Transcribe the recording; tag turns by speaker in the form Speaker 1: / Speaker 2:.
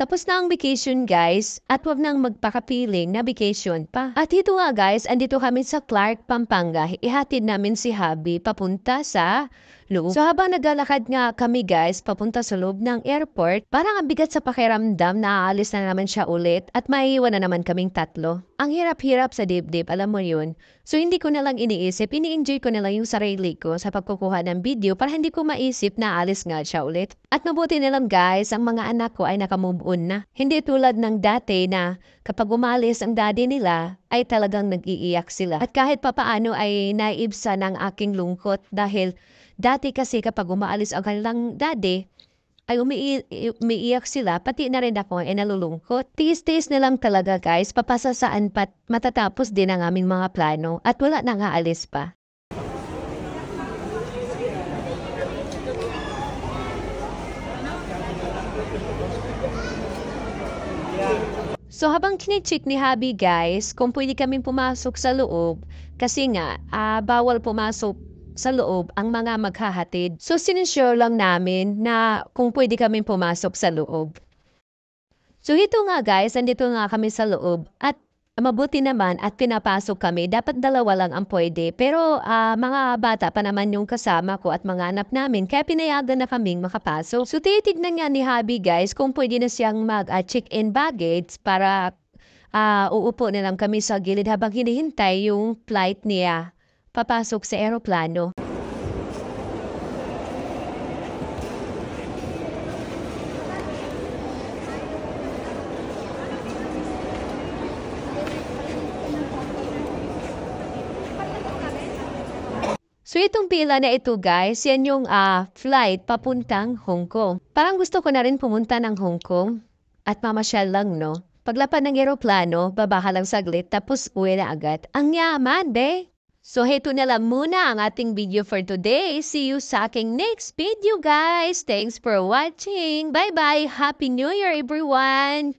Speaker 1: Tapos na ang vacation guys at wag nang magpakapiling na vacation pa. At ito nga guys, andito kami sa Clark, Pampanga. Ihatid namin si Habi papunta sa loob. So habang naglalakad nga kami guys papunta sa loob ng airport, parang ang bigat sa pakiramdam na aalis na naman siya ulit at maiiwan na naman kaming tatlo. Ang hirap-hirap sa dibdib, alam mo yun. So hindi ko na lang iniisip, ini-enjoy ko na lang yung sarili ko sa pagkukuha ng video para hindi ko maisip na alis nga siya ulit. At mabuti na lang guys, ang mga anak ko ay nakamove on na. Hindi tulad ng dati na kapag umalis ang daddy nila ay talagang nag-iiyak sila. At kahit papaano ay naibsa ng aking lungkot dahil dati kasi kapag umaalis ang kanilang daddy, ay umiiyak sila, pati na rin ako ay nalulungkot. Tiis-tiis na lang talaga guys, papasa saan pat matatapos din ang aming mga plano at wala nang aalis pa. So habang kine-check ni Habi guys, kung pwede kaming pumasok sa loob, kasi nga, bawal pumasok sa loob ang mga maghahatid. So sinensure lang namin na kung pwede kaming pumasok sa loob. So ito nga guys, andito nga kami sa loob at mabuti naman at pinapasok kami. Dapat dalawa lang ang pwede. Pero mga bata pa naman yung kasama ko at mga anak namin kaya pinayagan na kaming makapasok. So titignan nga ni Habi guys kung pwede na siyang mag-check-in baggage para uupo na lang kami sa gilid habang hinihintay yung flight niya papasok sa eroplano. So itong pila na ito guys, yan yung flight papuntang Hong Kong. Parang gusto ko na rin pumunta ng Hong Kong at mamasyal lang no. Paglapad ng eroplano, baba ka lang saglit tapos uwi na agad. Ang yaman be! So, heto na lang muna ang ating video for today. See you sa aking next video, guys. Thanks for watching. Bye-bye. Happy New Year, everyone!